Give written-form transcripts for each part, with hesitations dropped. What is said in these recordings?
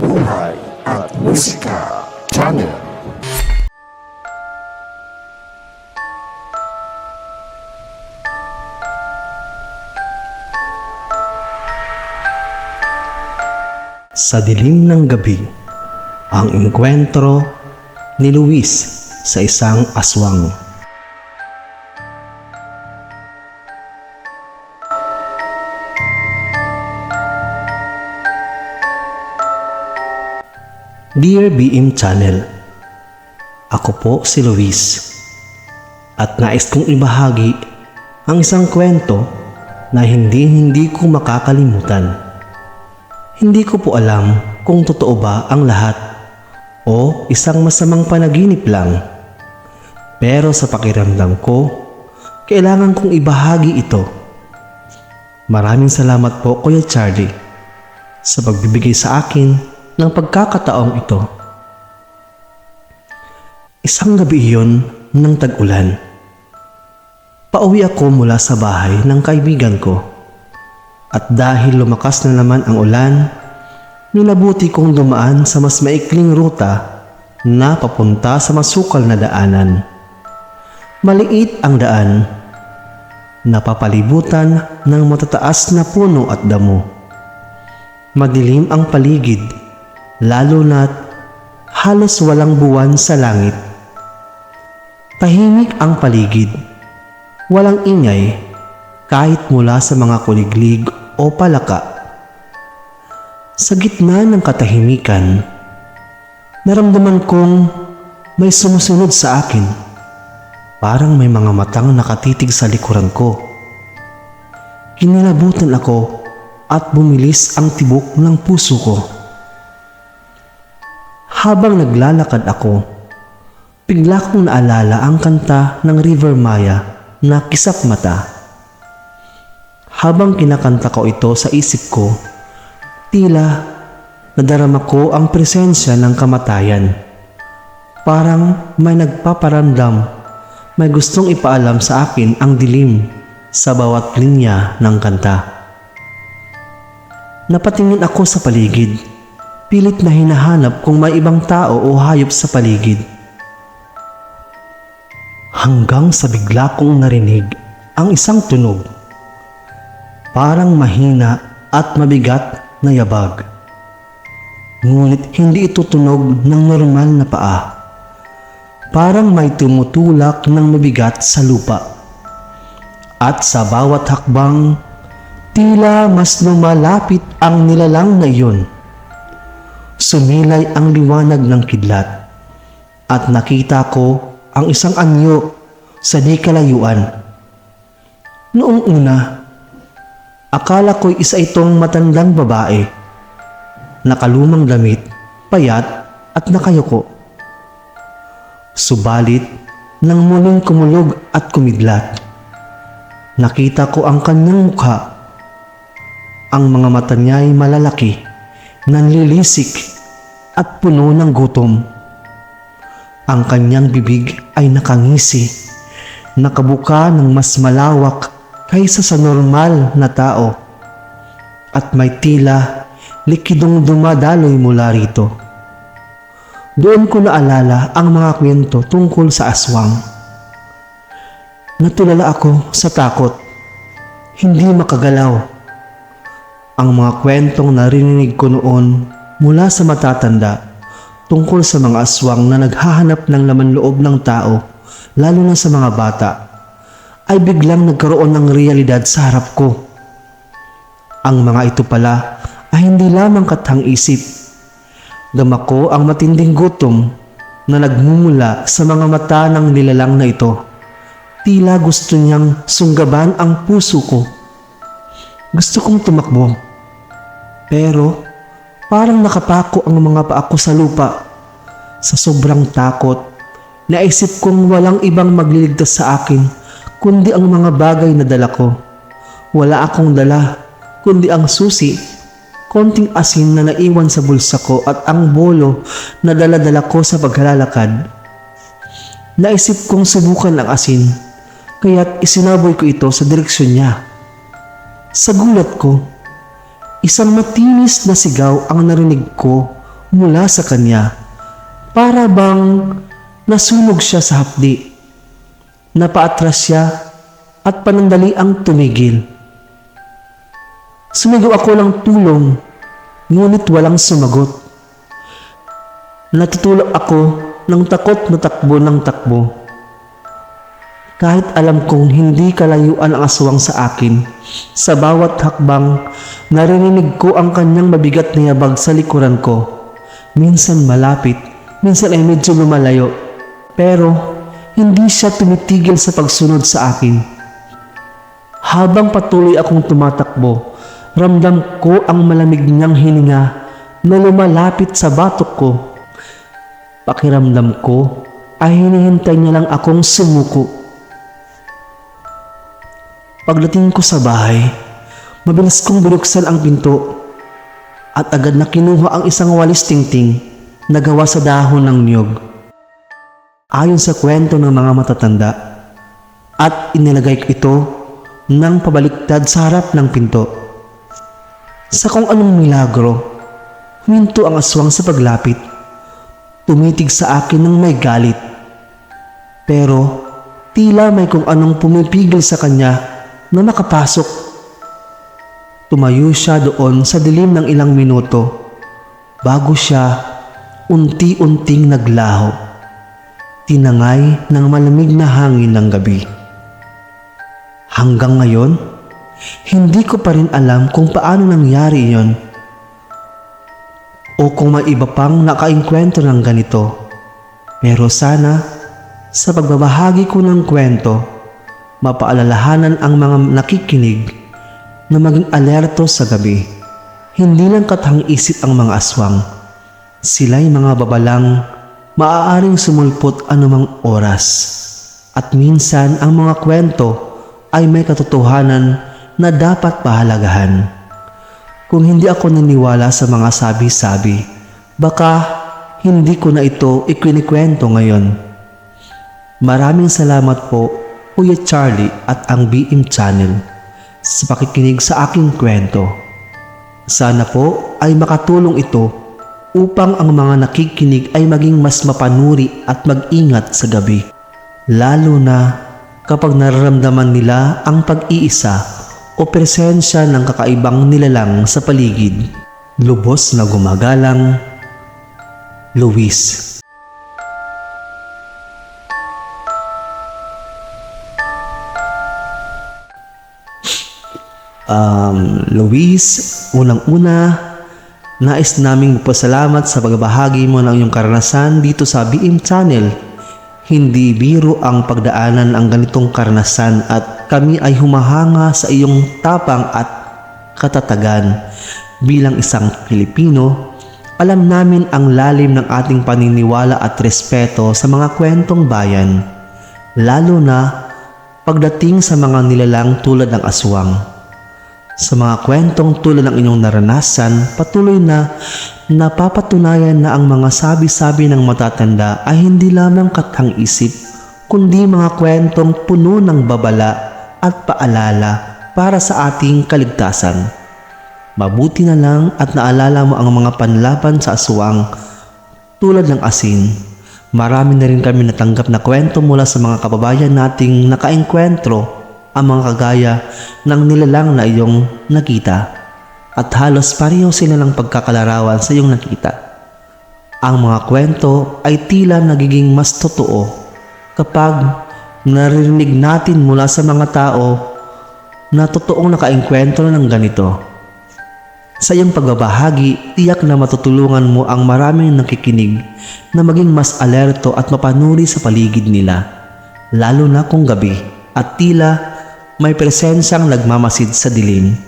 Buhay at Musika Channel. Sa dilim ng gabi, ang engkwentro ni Luis sa isang aswang. Dear BM Channel, ako po si Luis at nais kong ibahagi ang isang kwento na hindi ko makakalimutan. Hindi ko po alam kung totoo ba ang lahat o isang masamang panaginip lang. Pero sa pakiramdam ko, kailangan kong ibahagi ito. Maraming salamat po Kuya Charlie sa pagbibigay sa akin ng pagkakataong ito. Isang gabi iyon ng tag-ulan. Pauwi ako mula sa bahay ng kaibigan ko. At dahil lumakas na naman ang ulan, minabuti kong dumaan sa mas maikling ruta na papunta sa masukal na daanan. Maliit ang daan, napapalibutan ng matataas na puno at damo. Madilim ang paligid, lalo na't halos walang buwan sa langit. Tahimik ang paligid, walang ingay kahit mula sa mga kuliglig o palaka. Sa gitna ng katahimikan, naramdaman kong may sumusunod sa akin. Parang may mga matang nakatitig sa likuran ko. Kinilabutan ako at bumilis ang tibok ng puso ko. Habang naglalakad ako, bigla kong naalala ang kanta ng River Maya na Kisap Mata. Habang kinakanta ko ito sa isip ko, tila nadarama ko ang presensya ng kamatayan. Parang may nagpaparamdam, may gustong ipaalam sa akin ang dilim sa bawat linya ng kanta. Napatingin ako sa paligid, pilit na hinahanap kung may ibang tao o hayop sa paligid. Hanggang sa bigla kong narinig ang isang tunog. Parang mahina at mabigat na yabag. Ngunit hindi ito tunog ng normal na paa. Parang may tumutulak ng mabigat sa lupa. At sa bawat hakbang, tila mas lumalapit ang nilalang na iyon. Sumilay ang liwanag ng kidlat at nakita ko ang isang anyo sa di kalayuan. Noong una, akala ko'y isa itong matandang babae, nakalumang damit, payat at nakayuko. Subalit, nang muling kumulog at kumidlat, nakita ko ang kanyang mukha. Ang mga mata niya ay malalaki, nanlilisik at puno ng gutom. Ang kanyang bibig ay nakangisi, nakabuka ng mas malawak kaysa sa normal na tao, at may tila likidong dumadaloy mula rito. Doon ko naalala ang mga kwento tungkol sa aswang. Natulala ako sa takot, hindi makagalaw. Ang mga kwentong narinig ko noon mula sa matatanda tungkol sa mga aswang na naghahanap ng laman loob ng tao, lalo na sa mga bata, ay biglang nagkaroon ng realidad sa harap ko. Ang mga ito pala ay hindi lamang kathang-isip. Dama ko ang matinding gutom na nagmumula sa mga mata ng nilalang na ito. Tila gusto niyang sunggaban ang puso ko. Gusto kong tumakbo, pero parang nakapako ang mga paa ko sa lupa. Sa sobrang takot, naisip kong walang ibang magliligtas sa akin kundi ang mga bagay na dala ko. Wala akong dala kundi ang susi, konting asin na naiwan sa bulsa ko at ang bolo na dala-dala ko sa paglalakad. Naisip kong subukan ang asin, kaya't isinaboy ko ito sa direksyon niya. Sa gulat ko, isang matinis na sigaw ang narinig ko mula sa kanya. Para bang nasunog siya sa hapdi. Napaatras siya at panandali ang tumigil. Sumigaw ako ng tulong, ngunit walang sumagot. Natutulog ako ng takot na takbo ng takbo. Kahit alam kong hindi kalayuan ang aswang sa akin, sa bawat hakbang, narinig ko ang kanyang mabigat na yabag sa likuran ko. Minsan malapit, minsan ay medyo lumalayo, pero hindi siya tumitigil sa pagsunod sa akin. Habang patuloy akong tumatakbo, ramdam ko ang malamig niyang hininga na lumalapit sa batok ko. Pakiramdam ko ay hinihintay niya lang akong sumuko. Pagdating ko sa bahay, mabilis kong binuksan ang pinto at agad na kinuha ang isang walis tingting na gawa sa dahon ng niyog. Ayon sa kwento ng mga matatanda, at inilagay ko ito ng pabaliktad sa harap ng pinto. Sa kung anong milagro, huminto ang aswang sa paglapit. Tumitig sa akin ng may galit. Pero tila may kung anong pumipigil sa kanya na makapasok. Tumayo siya doon sa dilim ng ilang minuto bago siya unti-unting naglaho, tinangay ng malamig na hangin ng gabi. Hanggang ngayon, hindi ko pa rin alam kung paano nangyari iyon o kung may iba pang nakaengkwentro ng ganito. Pero sana sa pagbabahagi ko ng kwento, mapaalalahanan ang mga nakikinig na maging alerto sa gabi. Hindi lang kathang-isip ang mga aswang. Sila'y mga babalang maaaring sumulpot anumang oras. At minsan ang mga kwento ay may katotohanan na dapat pahalagahan. Kung hindi ako naniwala sa mga sabi-sabi, baka hindi ko na ito ikinikwento ngayon. Maraming salamat po, Kuya Charlie at ang BM Channel sa pakikinig sa aking kwento. Sana po ay makatulong ito upang ang mga nakikinig ay maging mas mapanuri at mag-ingat sa gabi. Lalo na kapag nararamdaman nila ang pag-iisa o presensya ng kakaibang nilalang sa paligid. Lubos na gumagalang, Luis. Luis, unang-una, nais naming magpasalamat sa pagbahagi mo ng iyong karanasan dito sa BM Channel. Hindi biro ang pagdaanan ang ganitong karanasan at kami ay humahanga sa iyong tapang at katatagan. Bilang isang Pilipino, alam namin ang lalim ng ating paniniwala at respeto sa mga kwentong bayan, lalo na pagdating sa mga nilalang tulad ng aswang. Sa mga kwentong tulad ng inyong naranasan, patuloy na napapatunayan na ang mga sabi-sabi ng matatanda ay hindi lamang kathang-isip, kundi mga kwentong puno ng babala at paalala para sa ating kaligtasan. Mabuti na lang at naalala mo ang mga panlaban sa aswang tulad ng asin. Marami na rin kami natanggap na kwento mula sa mga kababayan nating nakaengkwentro ang mga kagaya ng nilalang na iyong nakita, at halos pareho sila ng pagkakalarawan sa iyong nakita. Ang mga kwento ay tila nagiging mas totoo kapag naririnig natin mula sa mga tao na totoong nakaengkwentro ng ganito. Sa iyong pagbabahagi, tiyak na matutulungan mo ang maraming nakikinig na maging mas alerto at mapanuri sa paligid nila, lalo na kung gabi at tila may presensyang nagmamasid sa dilim.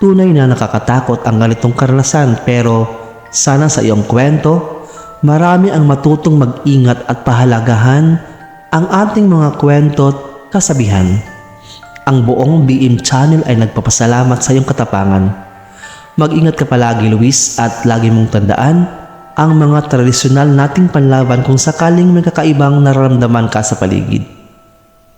Tunay na nakakatakot ang ganitong karanasan, pero sana sa iyong kwento, marami ang matutong mag-ingat at pahalagahan ang ating mga kwento at kasabihan. Ang buong BM Channel ay nagpapasalamat sa iyong katapangan. Mag-ingat ka palagi, Luis, at lagi mong tandaan ang mga tradisyonal nating panlaban kung sakaling may kakaibang nararamdaman ka sa paligid.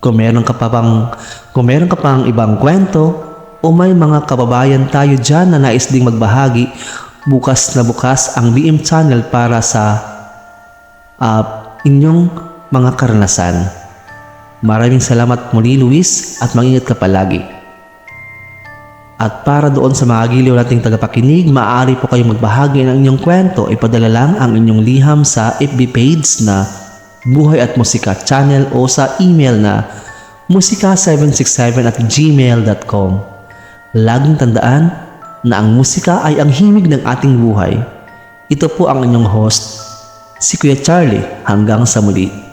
Kung meron ka pang ibang kwento o may mga kababayan tayo dyan na nais ding magbahagi bukas na bukas ang BM channel para sa inyong mga karanasan. Maraming salamat muli, Luis, at mag-ingat ka palagi. At para doon sa mga giliw nating tagapakinig, maaari po kayong magbahagi ng inyong kwento. Ipadala lang ang inyong liham sa FB page na Buhay at Musika Channel o sa email na musika767@gmail.com. Laging tandaan na ang musika ay ang himig ng ating buhay. Ito po ang inyong host, si Kuya Charlie. Hanggang sa muli.